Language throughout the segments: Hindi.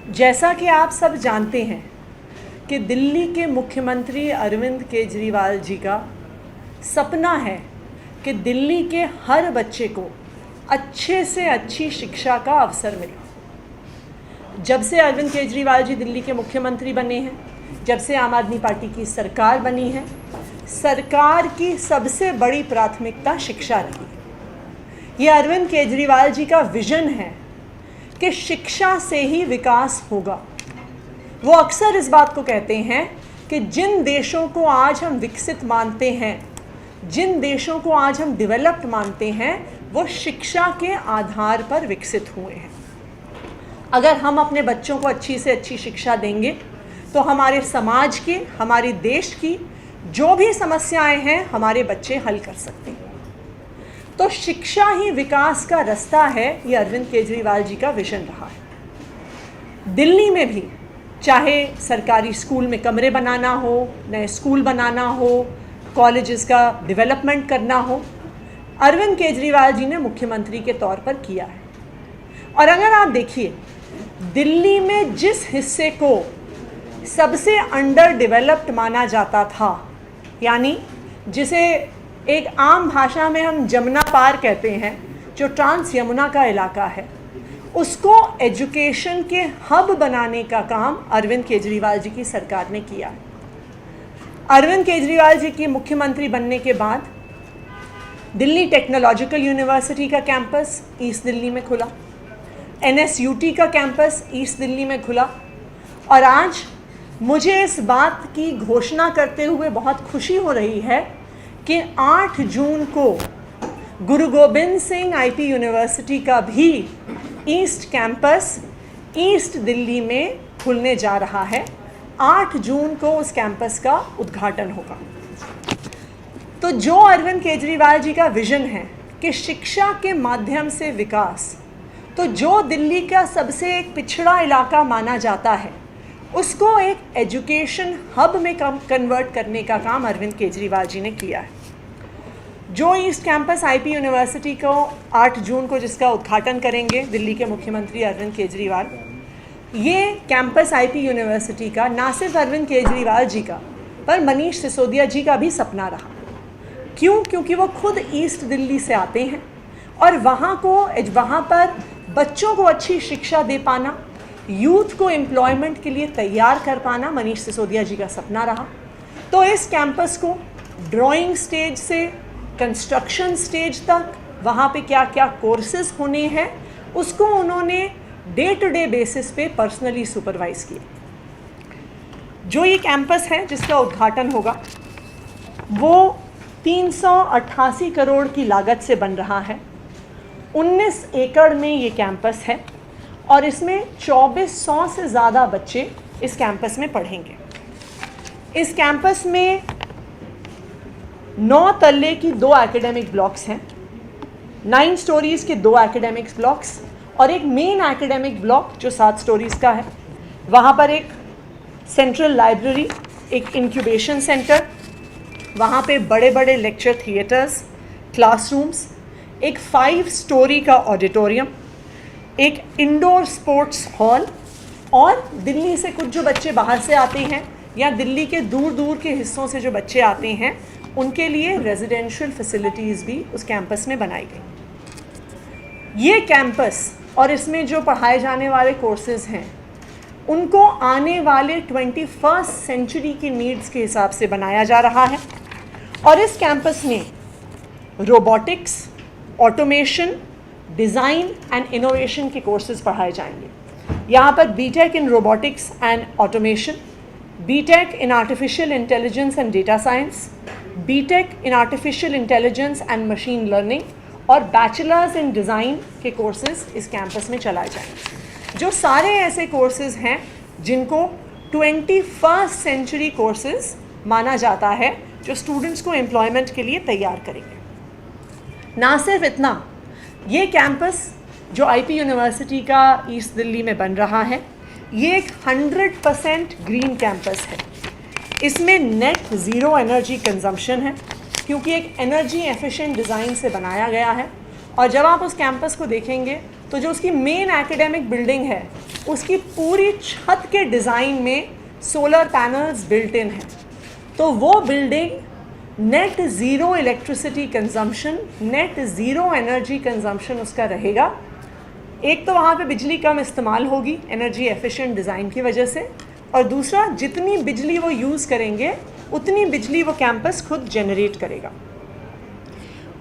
जैसा कि आप सब जानते हैं कि दिल्ली के मुख्यमंत्री अरविंद केजरीवाल जी का सपना है कि दिल्ली के हर बच्चे को अच्छे से अच्छी शिक्षा का अवसर मिले। जब से अरविंद केजरीवाल जी दिल्ली के मुख्यमंत्री बने हैं, जब से आम आदमी पार्टी की सरकार बनी है, सरकार की सबसे बड़ी प्राथमिकता शिक्षा रही है। ये अरविंद केजरीवाल जी का विजन है कि शिक्षा से ही विकास होगा। वो अक्सर इस बात को कहते हैं कि जिन देशों को आज हम विकसित मानते हैं, जिन देशों को आज हम डेवलप्ड मानते हैं, वो शिक्षा के आधार पर विकसित हुए हैं। अगर हम अपने बच्चों को अच्छी से अच्छी शिक्षा देंगे तो हमारे समाज की, हमारे देश की जो भी समस्याएं हैं, हमारे बच्चे हल कर सकते हैं। तो शिक्षा ही विकास का रास्ता है, ये अरविंद केजरीवाल जी का विजन रहा है। दिल्ली में भी चाहे सरकारी स्कूल में कमरे बनाना हो, नए स्कूल बनाना हो, कॉलेजेस का डेवलपमेंट करना हो, अरविंद केजरीवाल जी ने मुख्यमंत्री के तौर पर किया है। और अगर आप देखिए, दिल्ली में जिस हिस्से को सबसे अंडर डेवलप्ड माना जाता था, यानी जिसे एक आम भाषा में हम जमुना पार कहते हैं, जो ट्रांस यमुना का इलाका है, उसको एजुकेशन के हब बनाने का काम अरविंद केजरीवाल जी की सरकार ने किया है। अरविंद केजरीवाल जी की मुख्यमंत्री बनने के बाद दिल्ली टेक्नोलॉजिकल यूनिवर्सिटी का कैंपस ईस्ट दिल्ली में खुला, NSUT का कैंपस ईस्ट दिल्ली में खुला, और आज मुझे इस बात की घोषणा करते हुए बहुत खुशी हो रही है कि 8 जून को गुरु गोबिंद सिंह IP यूनिवर्सिटी का भी ईस्ट कैंपस ईस्ट दिल्ली में खुलने जा रहा है। 8 जून को उस कैंपस का उद्घाटन होगा। तो जो अरविंद केजरीवाल जी का विजन है कि शिक्षा के माध्यम से विकास, तो जो दिल्ली का सबसे एक पिछड़ा इलाका माना जाता है, उसको एक एजुकेशन हब में कन्वर्ट करने का काम अरविंद केजरीवाल जी ने किया है। जो ईस्ट कैंपस IP यूनिवर्सिटी को 8 जून को जिसका उद्घाटन करेंगे दिल्ली के मुख्यमंत्री अरविंद केजरीवाल, ये कैंपस IP यूनिवर्सिटी का ना सिर्फ अरविंद केजरीवाल जी का, पर मनीष सिसोदिया जी का भी सपना रहा। क्यों? क्योंकि वो खुद ईस्ट दिल्ली से आते हैं और वहाँ पर बच्चों को अच्छी शिक्षा दे पाना, यूथ को एम्प्लॉयमेंट के लिए तैयार कर पाना मनीष सिसोदिया जी का सपना रहा। तो इस कैंपस को ड्राइंग स्टेज से कंस्ट्रक्शन स्टेज तक, वहाँ पे क्या क्या कोर्सेज होने हैं, उसको उन्होंने डे टू डे बेसिस पे पर्सनली सुपरवाइज किया। जो ये कैंपस है जिसका उद्घाटन होगा, वो 388 करोड़ की लागत से बन रहा है। 19 एकड़ में ये कैंपस है और इसमें 2400 से ज़्यादा बच्चे इस कैंपस में पढ़ेंगे। इस कैंपस में 9 तल्ले की 2 एकेडमिक ब्लॉक्स हैं, 9 स्टोरीज़ के 2 एकेडमिक ब्लॉक्स और एक मेन एकेडमिक ब्लॉक जो 7 स्टोरीज़ का है। वहाँ पर एक सेंट्रल लाइब्रेरी, एक इंक्यूबेशन सेंटर, वहाँ पे बड़े बड़े लेक्चर थिएटर्स, क्लासरूम्स, एक 5 स्टोरी का ऑडिटोरियम, एक इंडोर स्पोर्ट्स हॉल, और दिल्ली से कुछ जो बच्चे बाहर से आते हैं या दिल्ली के दूर दूर के हिस्सों से जो बच्चे आते हैं, उनके लिए रेजिडेंशियल फैसिलिटीज़ भी उस कैंपस में बनाई गई। ये कैंपस और इसमें जो पढ़ाए जाने वाले कोर्सेज़ हैं, उनको आने वाले 21st सेंचुरी की नीड्स के हिसाब से बनाया जा रहा है। और इस कैंपस में robotics, automation, design and innovation के कोर्सेज पढ़ाए जाएंगे। यहाँ पर BTech in robotics and automation, BTech in artificial intelligence and data science, BTech in artificial intelligence and machine learning और बैचलर्स इन डिज़ाइन के कोर्सेज इस कैंपस में चलाए जाएंगे। जो सारे ऐसे कोर्सेज हैं जिनको 21st सेंचुरी कोर्सेज माना जाता है, जो स्टूडेंट्स को एम्प्लॉयमेंट के लिए तैयार करेंगे। ना सिर्फ इतना, ये कैंपस जो IP यूनिवर्सिटी का ईस्ट दिल्ली में बन रहा है, ये एक 100% ग्रीन कैंपस है। इसमें नेट ज़ीरो एनर्जी कंजम्पशन है, क्योंकि एक एनर्जी एफिशिएंट डिज़ाइन से बनाया गया है। और जब आप उस कैंपस को देखेंगे तो जो उसकी मेन एकेडमिक बिल्डिंग है, उसकी पूरी छत के डिज़ाइन में सोलर पैनल्स बिल्ट इन हैं। तो वो building net zero electricity consumption, net zero energy consumption उसका रहेगा। एक तो वहाँ पे बिजली कम इस्तेमाल होगी एनर्जी एफिशिएंट डिज़ाइन की वजह से, और दूसरा जितनी बिजली वो यूज़ करेंगे उतनी बिजली वो कैंपस खुद जनरेट करेगा।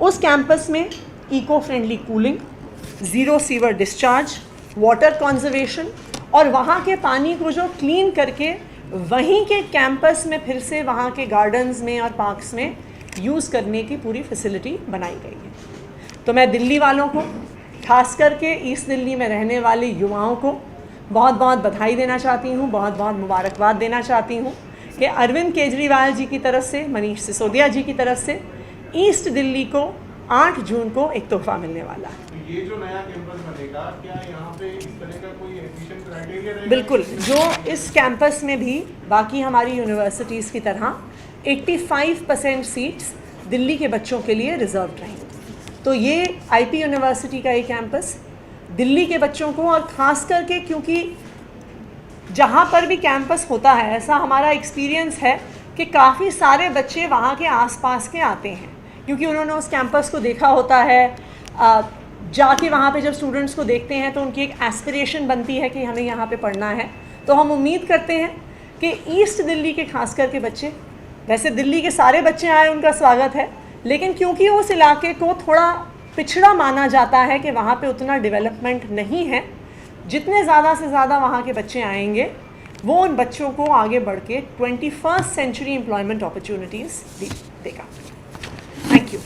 उस कैंपस में eco friendly cooling, zero sewer discharge, water conservation, और वहाँ के पानी को जो क्लीन करके वहीं के कैंपस में फिर से वहाँ के गार्डन्स में और पार्क्स में यूज़ करने की पूरी फैसिलिटी बनाई गई है। तो मैं दिल्ली वालों को, खास करके ईस्ट दिल्ली में रहने वाले युवाओं को बहुत बहुत बधाई देना चाहती हूँ, बहुत बहुत मुबारकबाद देना चाहती हूँ कि अरविंद केजरीवाल जी की तरफ से, मनीष सिसोदिया जी की तरफ से ईस्ट दिल्ली को 8 जून को एक तोहफा मिलने वाला है। तो ये जो नया कैंपस बनेगा, क्या यहाँ पे इस तरह का कोई एडमिशन क्राइटेरिया रहेगा? बिल्कुल, जो इस कैंपस में भी बाकी हमारी यूनिवर्सिटीज़ की तरह 85% सीट्स दिल्ली के बच्चों के लिए रिजर्व रहेंगी। तो ये आईपी यूनिवर्सिटी का ये कैंपस दिल्ली के बच्चों को, और ख़ास करके क्योंकि जहाँ पर भी कैंपस होता है, ऐसा हमारा एक्सपीरियंस है कि काफ़ी सारे बच्चे वहाँ के आसपास के आते हैं, क्योंकि उन्होंने उस कैंपस को देखा होता है। जाके वहाँ पे जब स्टूडेंट्स को देखते हैं तो उनकी एक एस्पिरेशन बनती है कि हमें यहाँ पे पढ़ना है। तो हम उम्मीद करते हैं कि ईस्ट दिल्ली के खास करके बच्चे, वैसे दिल्ली के सारे बच्चे आए उनका स्वागत है, लेकिन क्योंकि उस इलाके को थोड़ा पिछड़ा माना जाता है कि वहाँ पे उतना डेवलपमेंट नहीं है, जितने ज़्यादा से ज़्यादा वहाँ के बच्चे आएंगे वो उन बच्चों को आगे बढ़ के 21st सेंचुरी एम्प्लॉयमेंट अपॉर्चुनिटीज़ देगा। Thank you.